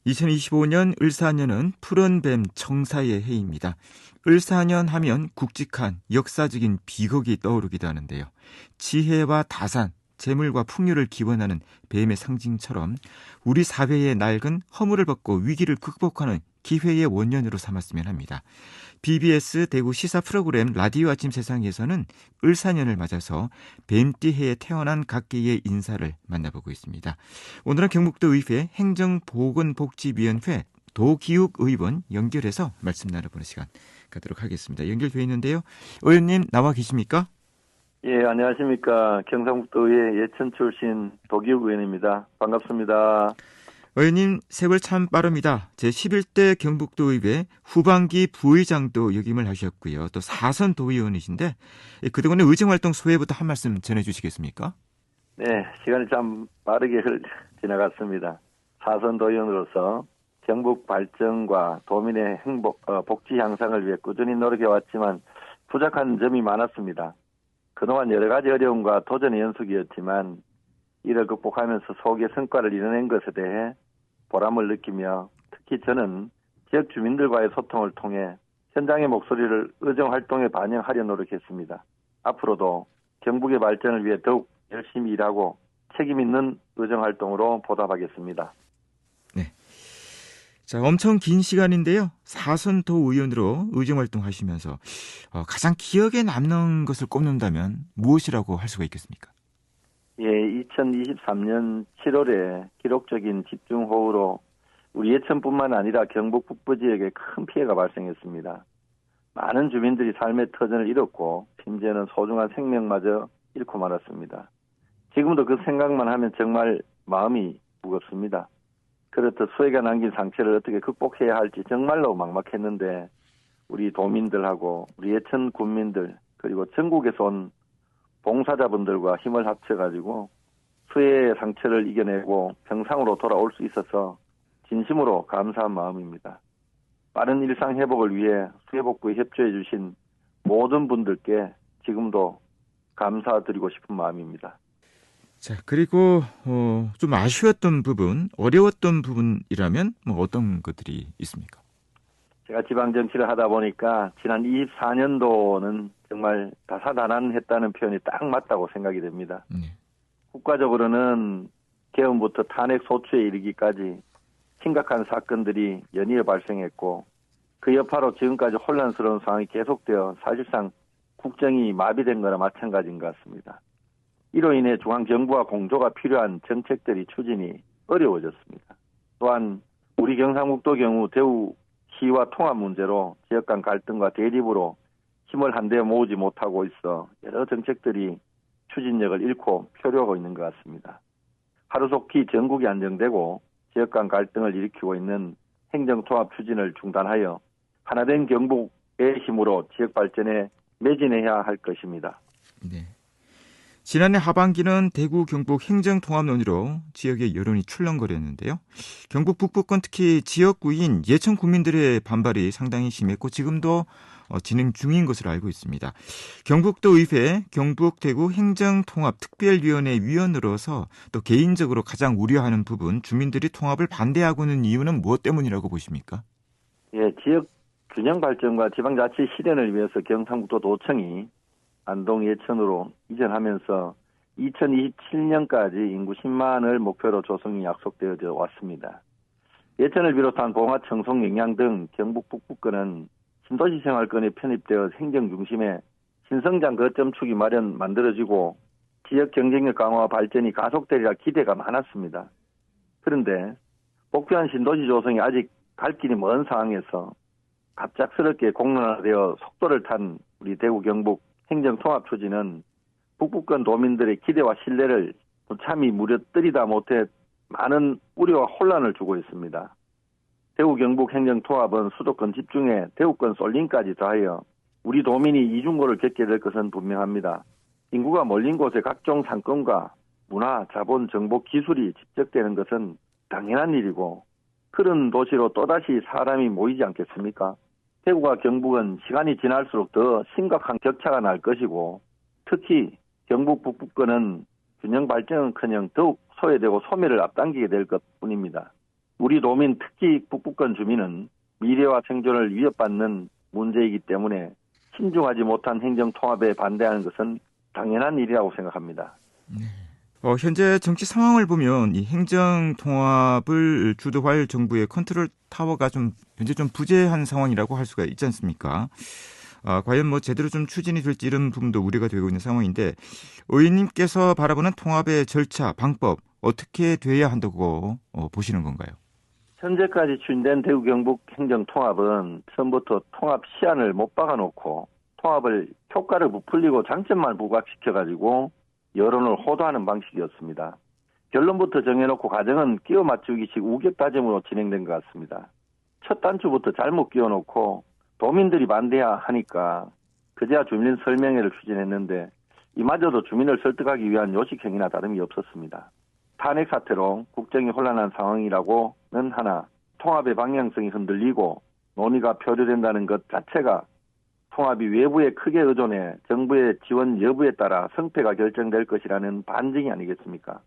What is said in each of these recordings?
2025년 을사년은 푸른 뱀 청사의 해입니다. 을사년 하면 굵직한 역사적인 비극이 떠오르기도 하는데요. 지혜와 다산, 재물과 풍요를 기원하는 뱀의 상징처럼 우리 사회의 낡은 허물을 벗고 위기를 극복하는 기회의 원년으로 삼았으면 합니다. BBS 대구 시사 프로그램 라디오 아침 세상에서는 을사년을 맞아서 뱀띠해에 태어난 각계의 인사를 만나보고 있습니다. 오늘은 경북도의회 행정보건복지위원회 도기욱의원 연결해서 말씀 나눠보는 시간 갖도록 하겠습니다. 연결되어 있는데요. 의원님 나와 계십니까? 예, 안녕하십니까. 경상북도의회 예천 출신 도기욱 의원입니다. 반갑습니다. 의원님 세월 참 빠릅니다. 제11대 경북도의회 후반기 부의장도 역임을 하셨고요. 또 4선 도의원이신데 그동안의 의정활동 소회부터 한 말씀 전해주시겠습니까? 네, 시간이 참 빠르게 지나갔습니다. 4선 도의원으로서 경북 발전과 도민의 복지 향상을 위해 꾸준히 노력해왔지만 부족한 점이 많았습니다. 그동안 여러 가지 어려움과 도전의 연속이었지만 이를 극복하면서 소기의 성과를 이뤄낸 것에 대해 보람을 느끼며 특히 저는 지역 주민들과의 소통을 통해 현장의 목소리를 의정활동에 반영하려 노력했습니다. 앞으로도 경북의 발전을 위해 더욱 열심히 일하고 책임 있는 의정활동으로 보답하겠습니다. 네. 자, 엄청 긴 시간인데요. 4선 도의원으로 의정활동 하시면서 가장 기억에 남는 것을 꼽는다면 무엇이라고 할 수가 있겠습니까? 예, 2023년 7월에 기록적인 집중호우로 우리 예천뿐만 아니라 경북 북부 지역에 큰 피해가 발생했습니다. 많은 주민들이 삶의 터전을 잃었고 심지어는 소중한 생명마저 잃고 말았습니다. 지금도 그 생각만 하면 정말 마음이 무겁습니다. 그렇듯 수해가 남긴 상처를 어떻게 극복해야 할지 정말로 막막했는데 우리 도민들하고 우리 예천 군민들 그리고 전국에서 온 봉사자분들과 힘을 합쳐가지고 수해의 상처를 이겨내고 정상으로 돌아올 수 있어서 진심으로 감사한 마음입니다. 빠른 일상 회복을 위해 수해복구에 협조해 주신 모든 분들께 지금도 감사드리고 싶은 마음입니다. 자, 그리고 좀 아쉬웠던 부분, 어려웠던 부분이라면 어떤 것들이 있습니까? 제가 지방정치를 하다 보니까 지난 24년도는 정말 다사다난했다는 표현이 딱 맞다고 생각이 됩니다. 국가적으로는 개헌부터 탄핵 소추에 이르기까지 심각한 사건들이 연이어 발생했고 그 여파로 지금까지 혼란스러운 상황이 계속되어 사실상 국정이 마비된 거나 마찬가지인 것 같습니다. 이로 인해 중앙정부와 공조가 필요한 정책들이 추진이 어려워졌습니다. 또한 우리 경상북도 경우 대우시와 통합 문제로 지역 간 갈등과 대립으로 힘을 한데 모으지 못하고 있어 여러 정책들이 추진력을 잃고 표류하고 있는 것 같습니다. 하루속히 전국이 안정되고 지역 간 갈등을 일으키고 있는 행정통합 추진을 중단하여 하나된 경북의 힘으로 지역 발전에 매진해야 할 것입니다. 네. 지난해 하반기는 대구 경북 행정통합 논의로 지역의 여론이 출렁거렸는데요. 경북 북부권 특히 지역구인 예천 국민들의 반발이 상당히 심했고 지금도 진행 중인 것으로 알고 있습니다. 경북도의회 경북 대구 행정통합특별위원회 위원으로서 또 개인적으로 가장 우려하는 부분 주민들이 통합을 반대하고 있는 이유는 무엇 때문이라고 보십니까? 예, 지역 균형 발전과 지방자치 실현을 위해서 경상북도 도청이 안동 예천으로 이전하면서 2027년까지 인구 10만을 목표로 조성이 약속되어져 왔습니다. 예천을 비롯한 봉화, 청송, 영양 등 경북 북부권은 신도시 생활권에 편입되어 행정 중심에 신성장 거점축이 만들어지고 지역 경쟁력 강화와 발전이 가속되리라 기대가 많았습니다. 그런데 목표한 신도시 조성이 아직 갈 길이 먼 상황에서 갑작스럽게 공론화되어 속도를 탄 우리 대구 경북 행정통합 추진은 북부권 도민들의 기대와 신뢰를 참이 무너뜨리다 못해 많은 우려와 혼란을 주고 있습니다. 대구 경북 행정통합은 수도권 집중에 대구권 쏠림까지 더하여 우리 도민이 이중고를 겪게 될 것은 분명합니다. 인구가 몰린 곳에 각종 상권과 문화, 자본, 정보, 기술이 집적되는 것은 당연한 일이고 그런 도시로 또다시 사람이 모이지 않겠습니까? 대구와 경북은 시간이 지날수록 더 심각한 격차가 날 것이고 특히 경북 북부권은 균형 발전은커녕 더욱 소외되고 소멸을 앞당기게 될 것뿐입니다. 우리 우리 도민 특히 북부권 주민은 미래와 생존을 위협받는 문제이기 때문에 신중하지 못한 행정 통합에 반대하는 것은 당연한 일이라고 생각합니다. 현재 정치 상황을 보면 이 행정 통합을 주도할 정부의 컨트롤 타워가 현재 좀 부재한 상황이라고 할 수가 있지 않습니까? 과연 제대로 좀 추진이 될지 이런 부분도 우려가 되고 있는 상황인데 의원님께서 바라보는 통합의 절차, 방법 어떻게 돼야 한다고 보시는 건가요? 현재까지 추진된 대구 경북 행정 통합은 처음부터 통합 시한을 못 박아놓고 통합을 효과를 부풀리고 장점만 부각시켜가지고 여론을 호도하는 방식이었습니다. 결론부터 정해놓고 과정은 끼워 맞추기식 우격다짐으로 진행된 것 같습니다. 첫 단추부터 잘못 끼워놓고 도민들이 반대하니까 그제야 주민 설명회를 추진했는데 이마저도 주민을 설득하기 위한 요식행위나 다름이 없었습니다. 탄핵 사태로 국정이 혼란한 상황이라고는 하나 통합의 방향성이 흔들리고 논의가 표류된다는 것 자체가 통합이 외부에 크게 의존해 정부의 지원 여부에 따라 성패가 결정될 것이라는 반증이 아니겠습니까?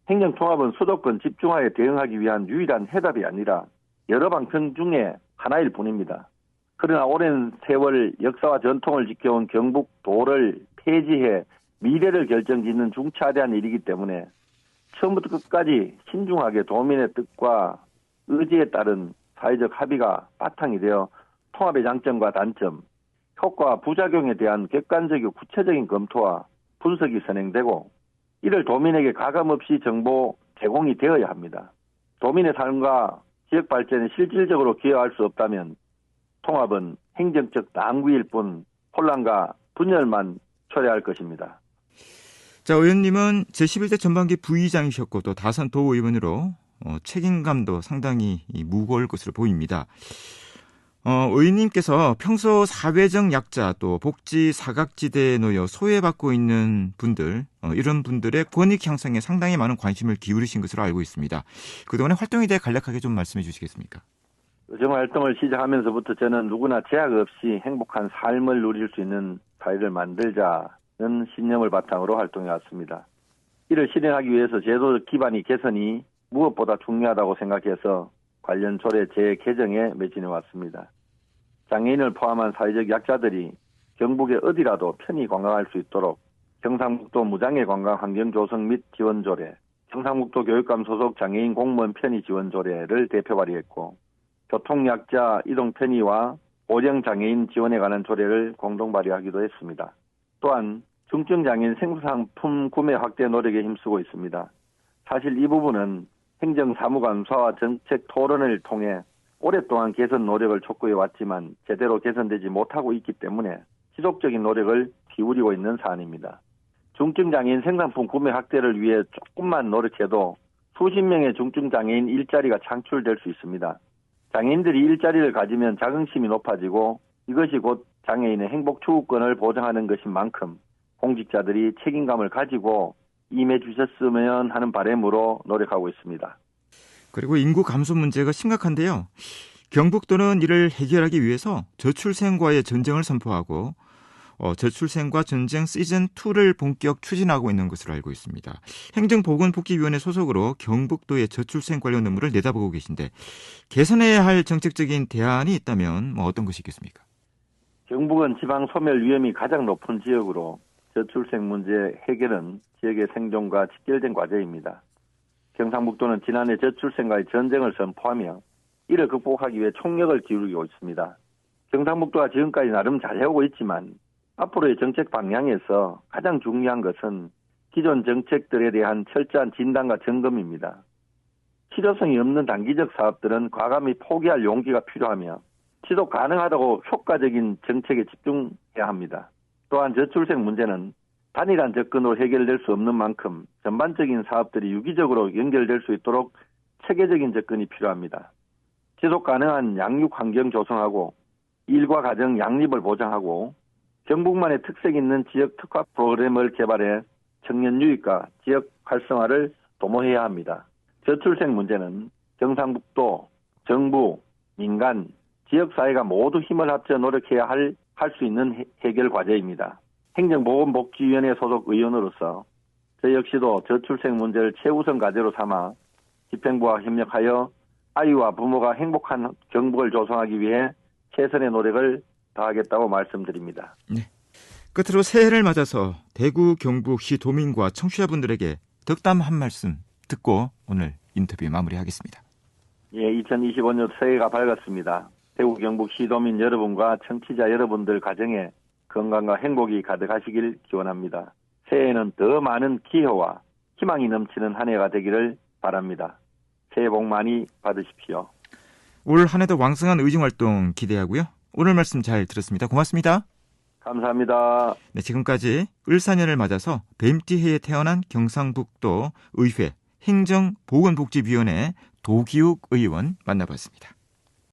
행정통합은 수도권 집중화에 대응하기 위한 유일한 해답이 아니라 여러 방편 중에 하나일 뿐입니다. 그러나 오랜 세월 역사와 전통을 지켜온 경북도를 폐지해 미래를 결정짓는 중차대한 일이기 때문에 처음부터 끝까지 신중하게 도민의 뜻과 의지에 따른 사회적 합의가 바탕이 되어 통합의 장점과 단점, 효과와 부작용에 대한 객관적이고 구체적인 검토와 분석이 선행되고 이를 도민에게 가감없이 정보 제공이 되어야 합니다. 도민의 삶과 지역 발전에 실질적으로 기여할 수 없다면 통합은 행정적 낭비일 뿐 혼란과 분열만 초래할 것입니다. 자, 의원님은 제11대 전반기 부의장이셨고 또 다선 도의원으로 책임감도 상당히 무거울 것으로 보입니다. 의원님께서 평소 사회적 약자 또 복지 사각지대에 놓여 소외받고 있는 분들 이런 분들의 권익 향상에 상당히 많은 관심을 기울이신 것으로 알고 있습니다. 그동안의 활동에 대해 간략하게 좀 말씀해 주시겠습니까? 의정 활동을 시작하면서부터 저는 누구나 제약 없이 행복한 삶을 누릴 수 있는 사회를 만들자는 신념을 바탕으로 활동해 왔습니다. 이를 실현하기 위해서 제도 기반의 개선이 무엇보다 중요하다고 생각해서 관련 조례 재개정에 매진해 왔습니다. 장애인을 포함한 사회적 약자들이 경북의 어디라도 편히 관광할 수 있도록 경상북도 무장애 관광 환경 조성 및 지원 조례, 경상북도 교육감 소속 장애인 공무원 편의 지원 조례를 대표 발의했고 교통약자 이동 편의와 고령 장애인 지원에 관한 조례를 공동 발의하기도 했습니다. 또한 중증장애인 생수상품 구매 확대 노력에 힘쓰고 있습니다. 사실 이 부분은 행정사무감사와 정책 토론을 통해 오랫동안 개선 노력을 촉구해 왔지만 제대로 개선되지 못하고 있기 때문에 지속적인 노력을 기울이고 있는 사안입니다. 중증장애인 생산품 구매 확대를 위해 조금만 노력해도 수십 명의 중증장애인 일자리가 창출될 수 있습니다. 장애인들이 일자리를 가지면 자긍심이 높아지고 이것이 곧 장애인의 행복 추구권을 보장하는 것인 만큼 공직자들이 책임감을 가지고 임해 주셨으면 하는 바람으로 노력하고 있습니다. 그리고 인구 감소 문제가 심각한데요. 경북도는 이를 해결하기 위해서 저출생과의 전쟁을 선포하고 저출생과 전쟁 시즌2를 본격 추진하고 있는 것으로 알고 있습니다. 행정보건복지위원회 소속으로 경북도의 저출생 관련 업무를 내다보고 계신데 개선해야 할 정책적인 대안이 있다면 어떤 것이 있겠습니까? 경북은 지방 소멸 위험이 가장 높은 지역으로 저출생 문제 해결은 지역의 생존과 직결된 과제입니다. 경상북도는 지난해 저출생과의 전쟁을 선포하며 이를 극복하기 위해 총력을 기울이고 있습니다. 경상북도가 지금까지 나름 잘해오고 있지만 앞으로의 정책 방향에서 가장 중요한 것은 기존 정책들에 대한 철저한 진단과 점검입니다. 실효성이 없는 단기적 사업들은 과감히 포기할 용기가 필요하며 지속 가능하다고 효과적인 정책에 집중해야 합니다. 또한 저출생 문제는 단일한 접근으로 해결될 수 없는 만큼 전반적인 사업들이 유기적으로 연결될 수 있도록 체계적인 접근이 필요합니다. 지속 가능한 양육 환경 조성하고 일과 가정 양립을 보장하고 경북만의 특색 있는 지역 특화 프로그램을 개발해 청년 유입과 지역 활성화를 도모해야 합니다. 저출생 문제는 경상북도, 정부, 민간, 지역사회가 모두 힘을 합쳐 노력해야 할 수 있는 해결 과제입니다. 행정보건복지위원회 소속 의원으로서 저 역시도 저출생 문제를 최우선 과제로 삼아 집행부와 협력하여 아이와 부모가 행복한 경북을 조성하기 위해 최선의 노력을 다하겠다고 말씀드립니다. 네. 끝으로 새해를 맞아서 대구 경북시 도민과 청취자분들에게 덕담 한 말씀 듣고 오늘 인터뷰 마무리하겠습니다. 예, 2025년 새해가 밝았습니다. 대구 경북 시도민 여러분과 청취자 여러분들 가정에 건강과 행복이 가득하시길 기원합니다. 새해에는 더 많은 기회와 희망이 넘치는 한 해가 되기를 바랍니다. 새해 복 많이 받으십시오. 올 한 해도 왕성한 의정활동 기대하고요. 오늘 말씀 잘 들었습니다. 고맙습니다. 감사합니다. 네, 지금까지 을사년을 맞아서 뱀띠해에 태어난 경상북도 의회 행정보건복지위원회 도기욱 의원 만나봤습니다.